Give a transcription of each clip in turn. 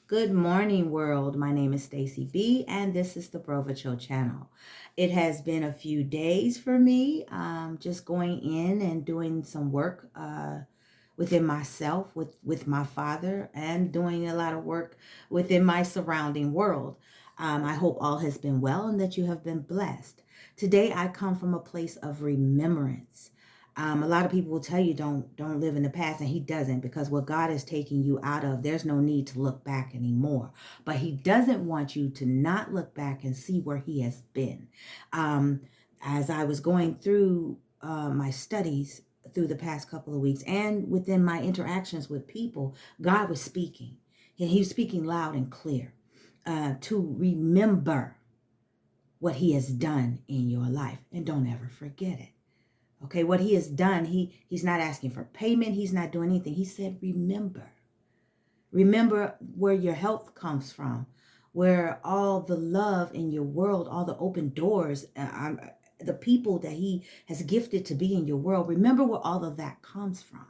Good morning, world. My name is Stacy B, and this is the Brovacho channel. It has been a few days for me, just going in and doing some work within myself, with my father, and doing a lot of work within my surrounding world. I hope all has been well and that you have been blessed. Today, I come from a place of remembrance. A lot of people will tell you don't live in the past, and he doesn't, because what God is taking you out of, there's no need to look back anymore. But he doesn't want you to not look back and see where he has been. Um, as I was going through my studies through the past couple of weeks and within my interactions with people, God was speaking. And he was speaking loud and clear to remember what he has done in your life, and don't ever forget it. Okay, what he has done, he's not asking for payment. He's not doing anything. He said, remember. Remember where your health comes from, where all the love in your world, all the open doors, the people that he has gifted to be in your world. Remember where all of that comes from.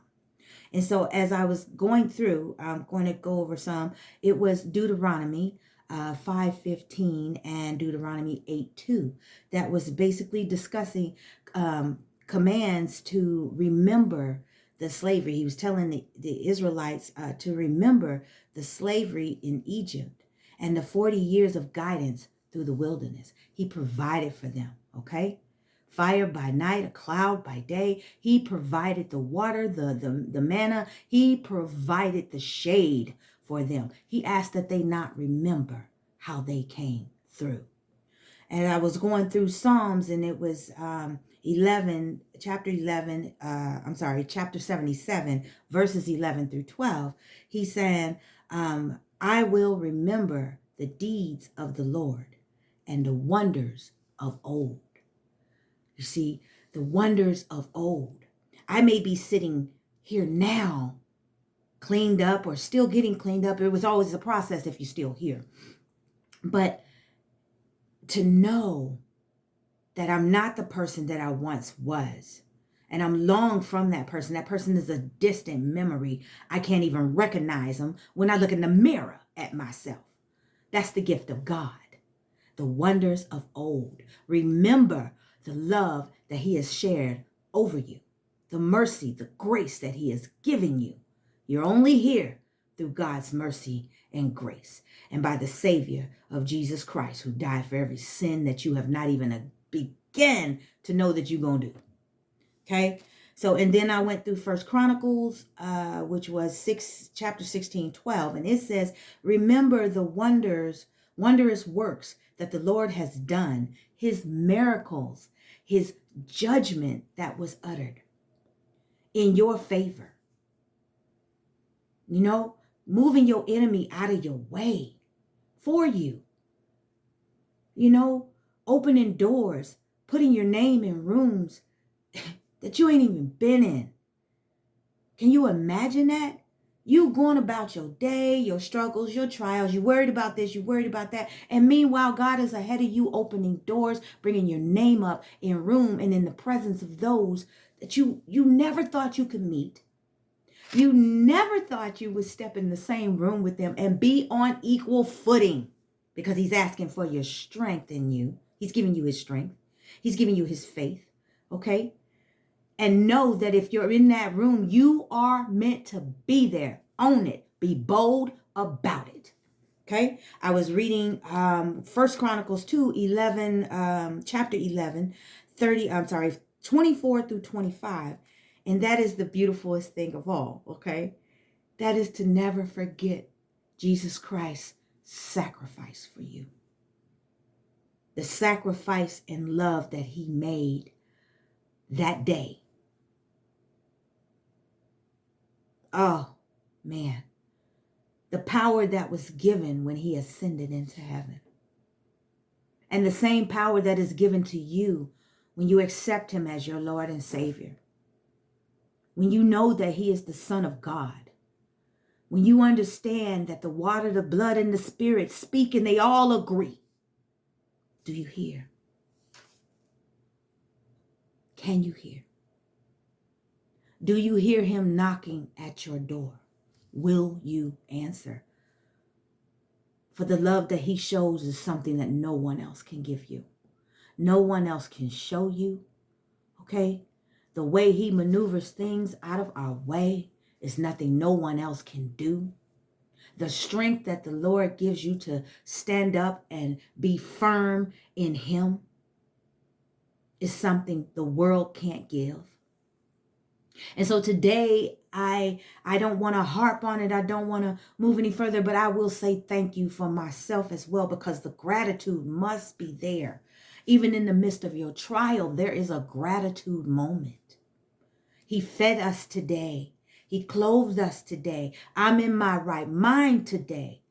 And so as I was going through, I'm going to go over some. It was Deuteronomy 5:15 and Deuteronomy 8:2 that was basically discussing commands to remember the slavery. He was telling the Israelites to remember the slavery in Egypt and the 40 years of guidance through the wilderness. He provided for them, okay? Fire by night, a cloud by day. He provided the water, the manna. He provided the shade for them. He asked that they not remember how they came through. And I was going through Psalms, and it was chapter 77, verses 11 through 12. He's saying, I will remember the deeds of the Lord and the wonders of old. You see, the wonders of old. I may be sitting here now, cleaned up or still getting cleaned up. It was always a process if you're still here. But to know that I'm not the person that I once was, and I'm long from that person. That person is a distant memory. I can't even recognize them when I look in the mirror at myself. That's the gift of God. The wonders of old. Remember the love that he has shared over you, the mercy, the grace that he has given you. You're only here through God's mercy and grace, and by the Savior of Jesus Christ, who died for every sin that you have not even begun to know that you're going to do. Okay? So, and then I went through First Chronicles, which was chapter 16:12, and it says, remember the wondrous works that the Lord has done, his miracles, his judgment that was uttered in your favor. You know, moving your enemy out of your way for you. You know, opening doors, putting your name in rooms that you ain't even been in. Can you imagine that? You going about your day, your struggles, your trials, you worried about this, you worried about that. And meanwhile, God is ahead of you, opening doors, bringing your name up in room and in the presence of those that you never thought you could meet. You never thought you would step in the same room with them and be on equal footing, because he's asking for your strength in you. He's giving you his strength. He's giving you his faith. Okay? And know that if you're in that room, you are meant to be there. Own it. Be bold about it. Okay? I was reading First Chronicles 2:11, chapter 11, 24 through 25. And that is the beautifulest thing of all, okay? That is to never forget Jesus Christ's sacrifice for you. The sacrifice and love that he made that day. Oh, man. The power that was given when he ascended into heaven. And the same power that is given to you when you accept him as your Lord and Savior. When you know that he is the Son of God. When you understand that the water, the blood, and the Spirit speak and they all agree. Do you hear? Can you hear? Do you hear him knocking at your door? Will you answer? For the love that he shows is something that no one else can give you. No one else can show you, okay? The way he maneuvers things out of our way is nothing no one else can do. The strength that the Lord gives you to stand up and be firm in him is something the world can't give. And so today, I don't want to harp on it. I don't want to move any further, but I will say thank you for myself as well, because the gratitude must be there. Even in the midst of your trial, there is a gratitude moment. He fed us today. He clothed us today. I'm in my right mind today.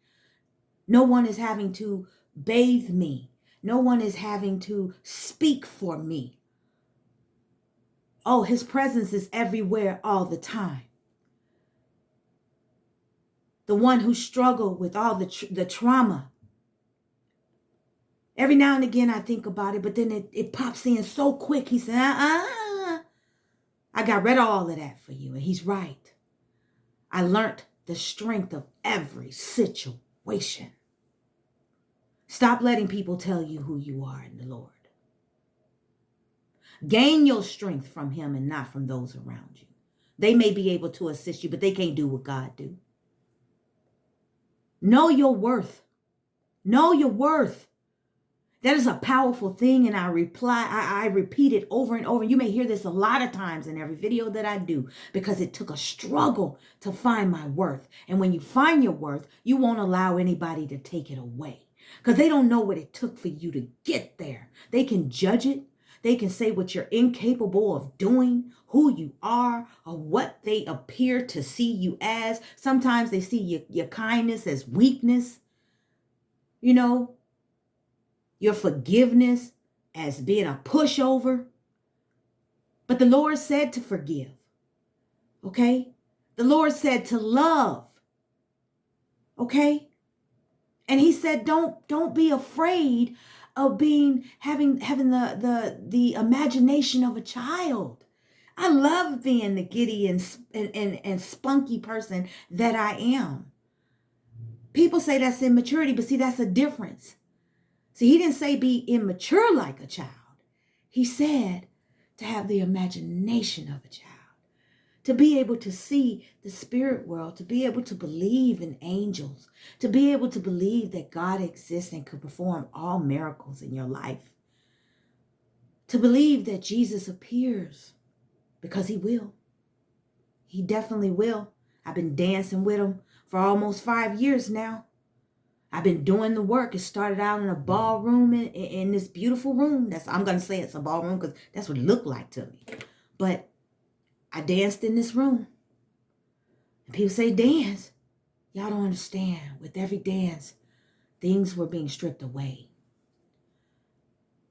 No one is having to bathe me. No one is having to speak for me. Oh, his presence is everywhere all the time. The one who struggled with all the trauma. Every now and again I think about it, but then it pops in so quick. He said, I got rid of all of that for you. And he's right. I learned the strength of every situation. Stop letting people tell you who you are in the Lord. Gain your strength from him and not from those around you. They may be able to assist you, but they can't do what God do. Know your worth. Know your worth. That is a powerful thing, and I repeat it over and over. You may hear this a lot of times in every video that I do, because it took a struggle to find my worth. And when you find your worth, you won't allow anybody to take it away, because they don't know what it took for you to get there. They can judge it. They can say what you're incapable of doing, who you are, or what they appear to see you as. Sometimes they see your kindness as weakness, your forgiveness as being a pushover. But the Lord said to forgive, okay? The Lord said to love, okay? And he said, don't be afraid of having the imagination of a child. I love being the giddy and spunky person that I am. People say that's immaturity, but see, that's a difference. See, he didn't say be immature like a child. He said to have the imagination of a child, to be able to see the spirit world, to be able to believe in angels, to be able to believe that God exists and could perform all miracles in your life, to believe that Jesus appears, because he will. He definitely will. I've been dancing with him for almost 5 years now. I've been doing the work. It started out in a ballroom in this beautiful room. I'm going to say it's a ballroom because that's what it looked like to me. But I danced in this room. And people say, dance. Y'all don't understand. With every dance, things were being stripped away.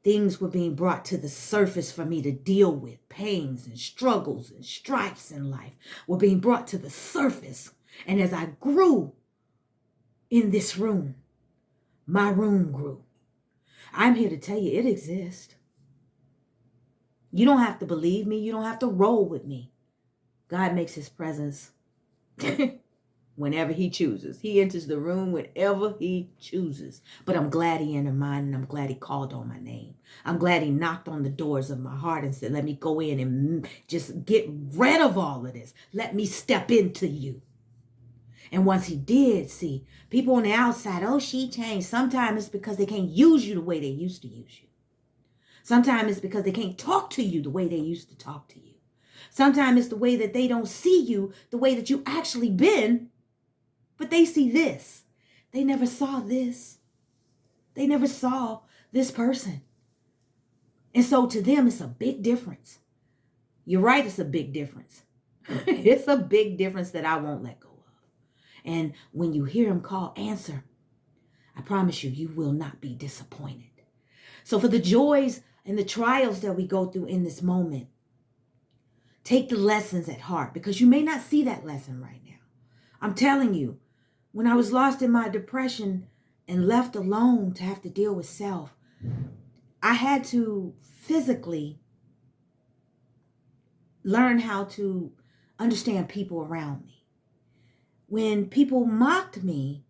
Things were being brought to the surface for me to deal with. Pains and struggles and strifes in life were being brought to the surface. And as I grew in this room, my room grew. I'm here to tell you it exists. You don't have to believe me. You don't have to roll with me. God makes his presence whenever he chooses. He enters the room whenever he chooses. But I'm glad he entered mine, and I'm glad he called on my name. I'm glad he knocked on the doors of my heart and said, let me go in and just get rid of all of this. Let me step into you. And once he did, see, people on the outside, oh, she changed. Sometimes it's because they can't use you the way they used to use you. Sometimes it's because they can't talk to you the way they used to talk to you. Sometimes it's the way that they don't see you the way that you actually been, but they see this. They never saw this. They never saw this person. And so to them, it's a big difference. You're right, it's a big difference. It's a big difference that I won't let go of. And when you hear him call, answer. I promise you, you will not be disappointed. So for the joys and the trials that we go through in this moment, take the lessons at heart, because you may not see that lesson right now. I'm telling you, when I was lost in my depression and left alone to have to deal with self, I had to physically learn how to understand people around me. When people mocked me,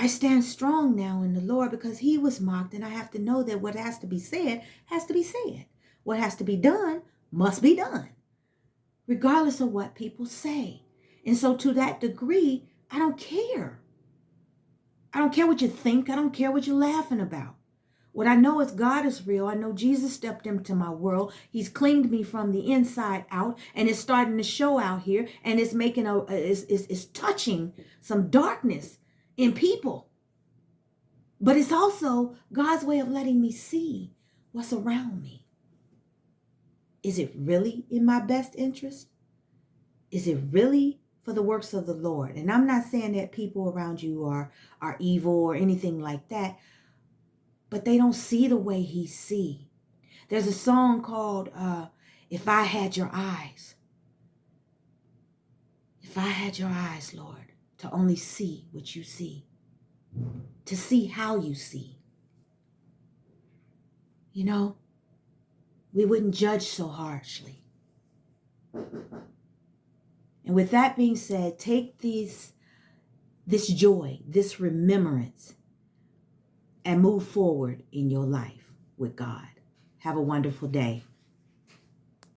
I stand strong now in the Lord because he was mocked, and I have to know that what has to be said has to be said. What has to be done must be done, regardless of what people say. And so to that degree, I don't care. I don't care what you think. I don't care what you're laughing about. What I know is God is real. I know Jesus stepped into my world. He's cleaned me from the inside out, and it's starting to show out here, and it's making it's touching some darkness in people. But it's also God's way of letting me see what's around me. Is it really in my best interest? Is it really for the works of the Lord? And I'm not saying that people around you are evil or anything like that, but they don't see the way he see. There's a song called If I Had Your Eyes. If I had your eyes, Lord, to only see what you see, to see how you see, you know, we wouldn't judge so harshly. And with that being said, take this joy, this remembrance, and move forward in your life with God. Have a wonderful day.